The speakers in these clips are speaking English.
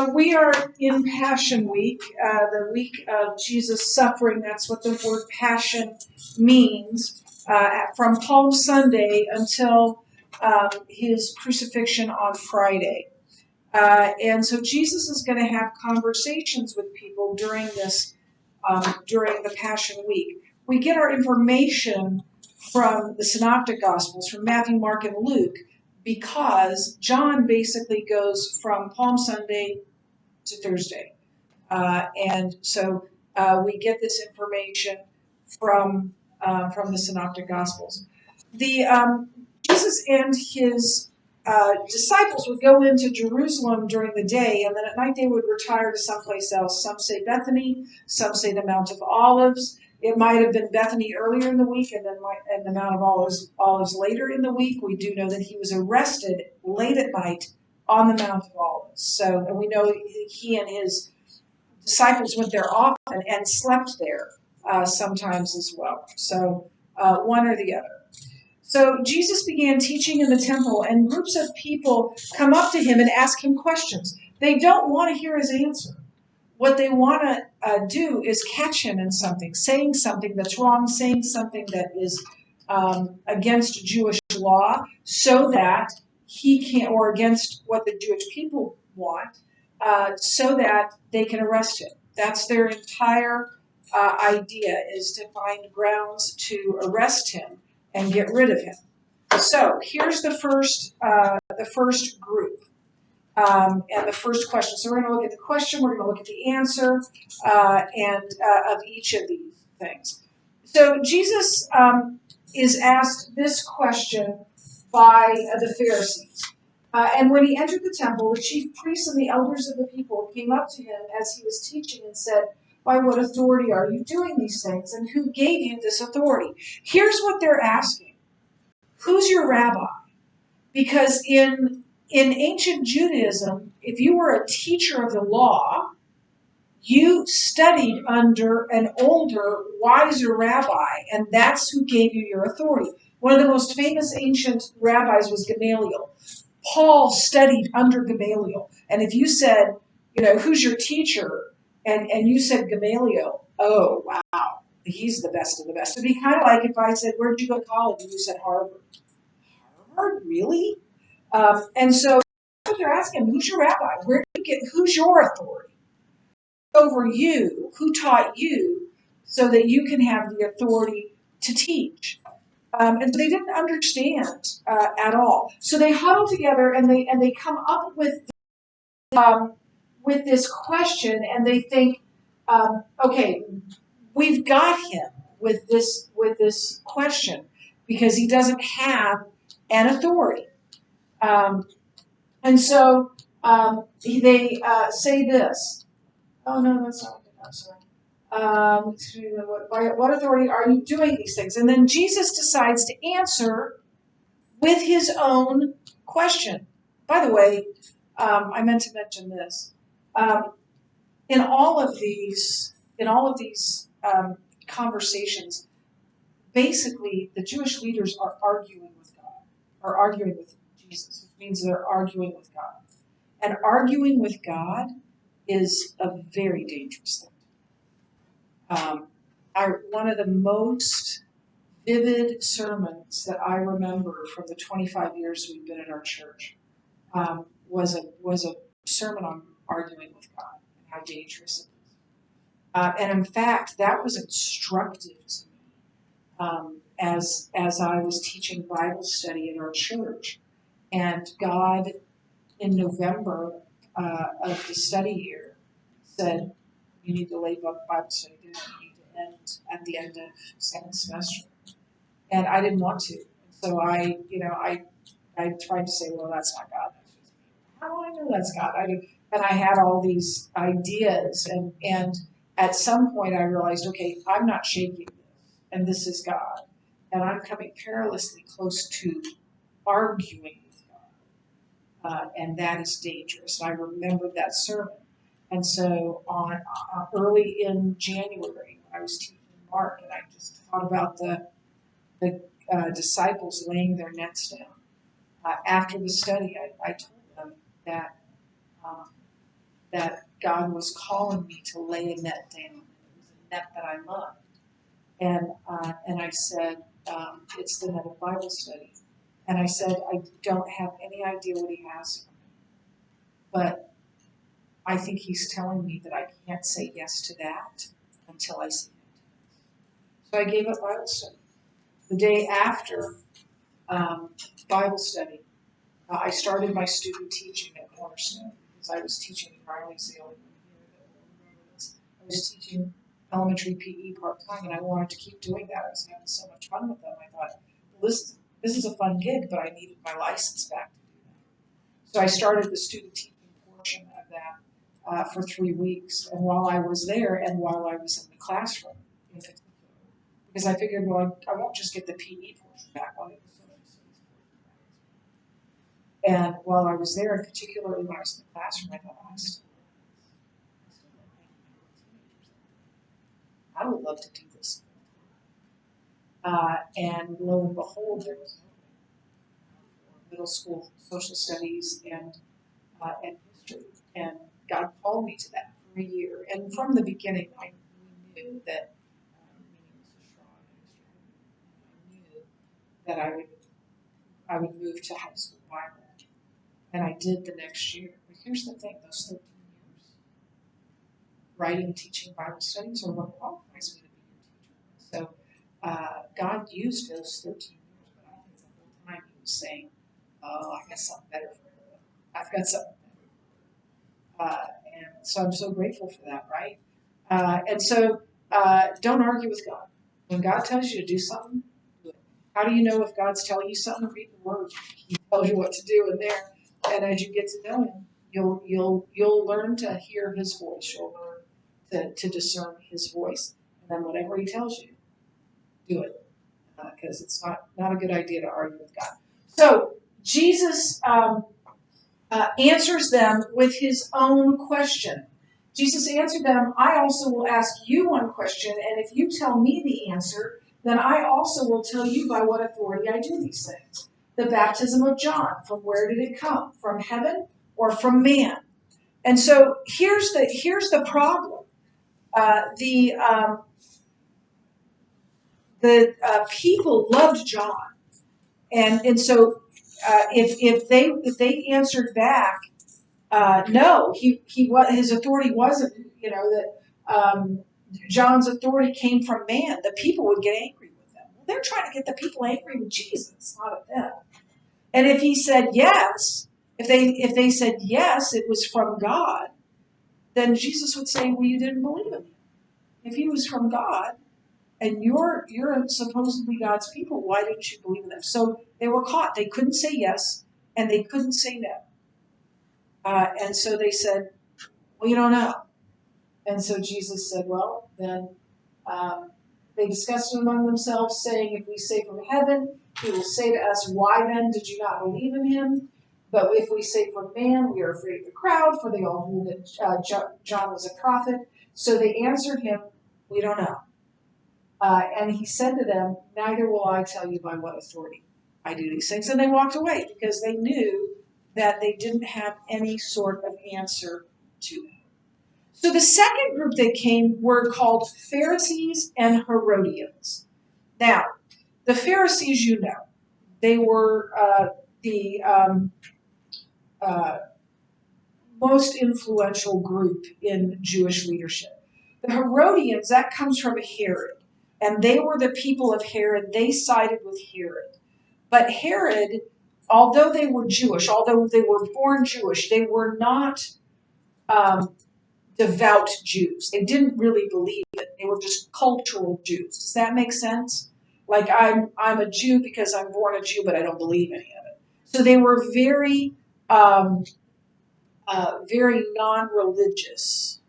So we are in Passion Week, the week of Jesus' suffering. That's what the word passion means, from Palm Sunday until his crucifixion on Friday. And so Jesus is going to have conversations with people during during the Passion Week. We get our information from the Synoptic Gospels, from Matthew, Mark, and Luke, because John basically goes from Palm Sunday to Thursday. And so we get this information from the Synoptic Gospels. Jesus and his disciples would go into Jerusalem during the day, and then at night they would retire to someplace else. Some say Bethany, some say the Mount of Olives. It might have been Bethany earlier in the week, and then the Mount of Olives later in the week. We do know that he was arrested late at night on the Mount of Olives. So, and we know he and his disciples went there often and slept there sometimes as well. So one or the other. So Jesus began teaching in the temple, and groups of people come up to him and ask him questions. They don't want to hear his answer. What they want to do is catch him in something, saying something that's wrong, saying something that is against Jewish law, so that he can, or against what the Jewish people want, so that they can arrest him. That's their entire idea, is to find grounds to arrest him and get rid of him. So here's the first group. And the first question. So we're going to look at the question, we're going to look at the answer, of each of these things. So Jesus is asked this question by the Pharisees. And when he entered the temple, the chief priests and the elders of the people came up to him as he was teaching and said, "By what authority are you doing these things, and who gave you this authority?" Here's what they're asking. Who's your rabbi? Because in ancient Judaism, if you were a teacher of the law, you studied under an older, wiser rabbi, and that's who gave you your authority. One of the most famous ancient rabbis was Gamaliel. Paul studied under Gamaliel. And if you said, who's your teacher? And you said Gamaliel, oh, wow, he's the best of the best. It'd be kind of like if I said, where'd you go to college? And you said Harvard. Harvard? Really? And so they're asking, who's your rabbi? Where do you get, who's your authority over you? Who taught you so that you can have the authority to teach? And so they didn't understand at all. So they huddle together and they come up with this question, and they think, okay, we've got him with this question because he doesn't have an authority. And so they say this. Oh, no, that's not what I'm sorry. By what authority are you doing these things? And then Jesus decides to answer with his own question. By the way, I meant to mention this. In all of these conversations, basically the Jewish leaders are arguing with God, are arguing with Jesus, which means they're arguing with God. And arguing with God is a very dangerous thing. One of the most vivid sermons that I remember from the 25 years we've been at our church was a sermon on arguing with God and how dangerous it is. And in fact, that was instructive to me as I was teaching Bible study in our church. And God, in November of the study year, said, you need to leave up Bible study. You need to end at the end of second semester. And I didn't want to. So I tried to say, well, that's not God. How do I know that's God? And I had all these ideas. And at some point I realized, okay, I'm not shaking this. And this is God. And I'm coming perilously close to arguing with God. And that is dangerous. And I remembered that sermon. And so on early in January, when I was teaching Mark, and I just thought about the disciples laying their nets down. After the study, I told them that that God was calling me to lay a net down. It was a net that I loved. And I said, it's the net of Bible study. And I said, I don't have any idea what he has for me, but I think he's telling me that I can't say yes to that until I see him. So I gave up Bible study. The day after Bible study, I started my student teaching at Cornerstone because I was teaching, Riley's the only one here that will remember this. I was teaching elementary PE part-time, and I wanted to keep doing that. I was having so much fun with them. I thought, well, this is a fun gig, but I needed my license back to do that. So I started the student teaching portion of that for 3 weeks. And while I was there and while I was in the classroom in particular, because I figured, well, I won't just get the PE portion back, I'll get the social studies portion back. And while I was there, and particularly when I was in the classroom, I thought, I would love to do this. And lo and behold, there was middle school social studies and history. And God called me to that for a year. And from the beginning, we knew that, I knew that I would move to high school Bible. And I did the next year. But here's the thing, those 13 years, writing, teaching Bible studies are what qualifies me to be your teacher. So God used those 13 years, but I think the whole time he was saying, oh, I got something better for you. I've got something better. And so I'm so grateful for that, right? And so don't argue with God. When God tells you to do something, do it. How do you know if God's telling you something? Read the Word. He tells you what to do in there. And as you get to know Him, you'll learn to hear His voice. You'll learn to discern His voice. And then whatever He tells you, do it. Because it's not a good idea to argue with God. So Jesus answers them with His own question. Jesus answered them, I also will ask you one question, and if you tell me the answer, then I also will tell you by what authority I do these things. The baptism of John, from where did it come? From heaven or from man? And so here's the problem. The people loved John, and so if they answered back, no, his authority wasn't, that John's authority came from man, the people would get angry with them. Well, they're trying to get the people angry with Jesus, not at them. And if he said yes, if they said yes, it was from God, then Jesus would say, well, you didn't believe in him. If he was from God and you're supposedly God's people, why didn't you believe in them? So they were caught. They couldn't say yes and they couldn't say no. And so they said, well, you don't know. And so Jesus said, well, then they discussed it among themselves, saying, if we say from heaven, he will say to us, why then did you not believe in him? But if we say from man, we are afraid of the crowd, for they all knew that John was a prophet. So they answered him, we don't know. And he said to them, neither will I tell you by what authority I do these things. And they walked away because they knew that they didn't have any sort of answer to it. So the second group that came were called Pharisees and Herodians. Now, the Pharisees, they were the most influential group in Jewish leadership. The Herodians, that comes from Herod, and they were the people of Herod. They sided with Herod. But Herod, although they were Jewish, although they were born Jewish, they were not devout Jews. They didn't really believe it. They were just cultural Jews. Does that make sense? Like I'm a Jew because I'm born a Jew, but I don't believe any of it. So they were very, very non-religious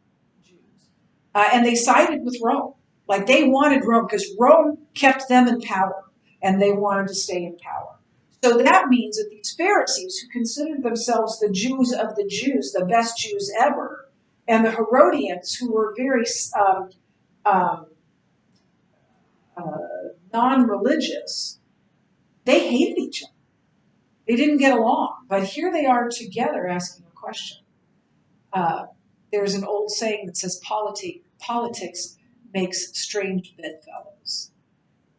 Jews, and they sided with Rome. Like they wanted Rome because Rome kept them in power, and they wanted to stay in power. So that means that these Pharisees, who considered themselves the Jews of the Jews, the best Jews ever, and the Herodians, who were very non-religious, they hated each other. They didn't get along. But here they are together asking a question. There's an old saying that says politics makes strange bedfellows.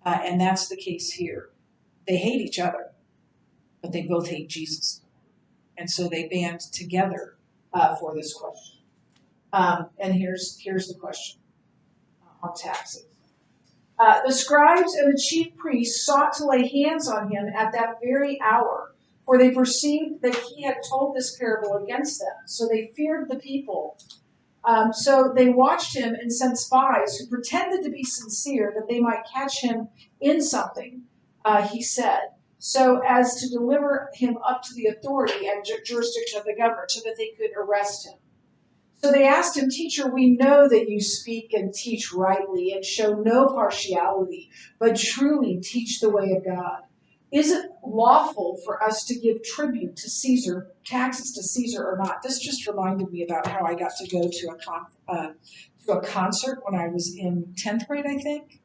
And that's the case here. They hate each other, but they both hate Jesus. And so they band together for this question. And here's the question on taxes. The scribes and the chief priests sought to lay hands on him at that very hour, for they perceived that he had told this parable against them. So they feared the people. So they watched him and sent spies who pretended to be sincere that they might catch him in something he said, so as to deliver him up to the authority and jurisdiction of the governor so that they could arrest him. So they asked him, "Teacher, we know that you speak and teach rightly and show no partiality, but truly teach the way of God. Is it lawful for us to give tribute to Caesar, taxes to Caesar or not?" This just reminded me about how I got to go to a concert when I was in 10th grade, I think.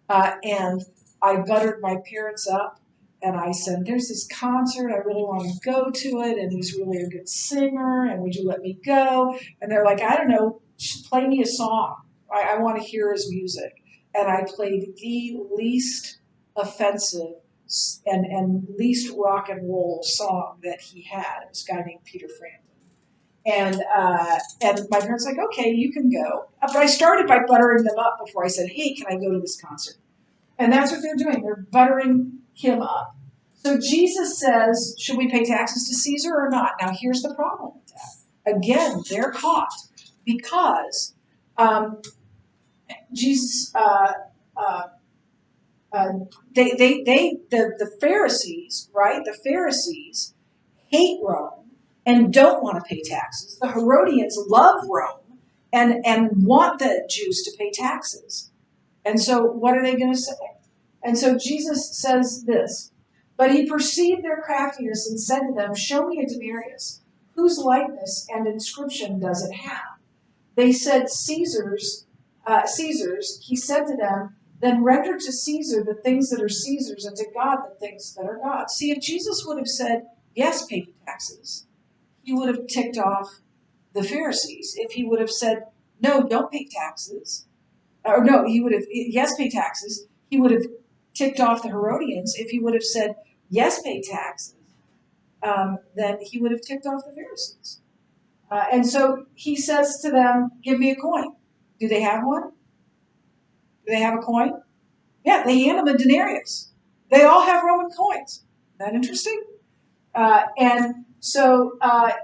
And I buttered my parents up. And I said, "There's this concert, I really want to go to it, and he's really a good singer, and would you let me go?" And they're like, "I don't know, just play me a song. I want to hear his music." And I played the least offensive and least rock and roll song that he had. It was a guy named Peter Frampton. And my parents were like, "Okay, you can go." But I started by buttering them up before I said, "Hey, can I go to this concert?" And that's what they're doing. They're buttering him up. So Jesus says, should we pay taxes to Caesar or not? Now, here's the problem with that. Again, they're caught because Jesus, the Pharisees, right? The Pharisees hate Rome and don't want to pay taxes. The Herodians love Rome and want the Jews to pay taxes. And so, what are they going to say? And so Jesus says this, "But he perceived their craftiness and said to them, 'Show me a denarius. Whose likeness and inscription does it have?' They said, 'Caesar's.' Caesar's. He said to them, 'Then render to Caesar the things that are Caesar's, and to God the things that are God's.'" See, if Jesus would have said, "Yes, pay taxes," he would have ticked off the Pharisees. If he would have said, "No, don't pay taxes," or no, he would have, "Yes, pay taxes," he would have ticked off the Herodians. If he would have said, "Yes, pay taxes," then he would have ticked off the Pharisees. And so he says to them, "Give me a coin." Do they have one? Do they have a coin? Yeah, they hand them a denarius. They all have Roman coins. Isn't that interesting? And so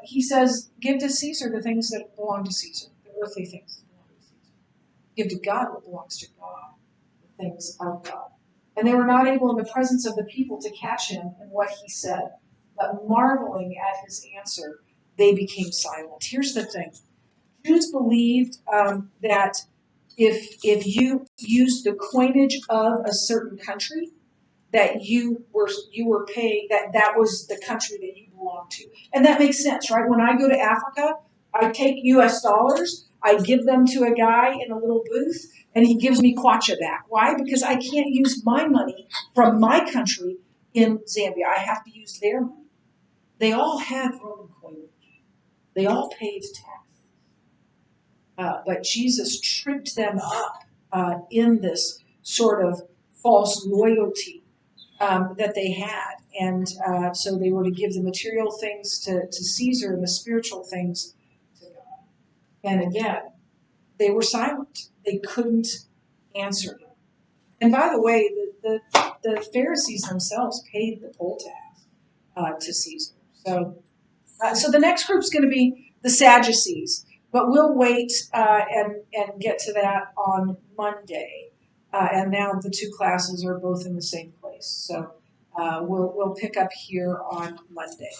he says, "Give to Caesar the things that belong to Caesar, the earthly things that belong to Caesar. Give to God what belongs to God, the things of God." And they were not able in the presence of the people to catch him in what he said, but marveling at his answer, they became silent. Here's the thing. Jews believed that if you used the coinage of a certain country, that you were paying, that was the country that you belonged to. And that makes sense, right? When I go to Africa, I take US dollars, I give them to a guy in a little booth, and he gives me kwacha back. Why? Because I can't use my money from my country in Zambia. I have to use their money. They all had Roman coinage. They all paid taxes. But Jesus tripped them up in this sort of false loyalty that they had. And so they were to give the material things to Caesar and the spiritual things to God. And again, they were silent. They couldn't answer him. And by the way, the Pharisees themselves paid the poll tax to Caesar. So the next group's going to be the Sadducees. But we'll wait and get to that on Monday. And now the two classes are both in the same place. So we'll pick up here on Monday.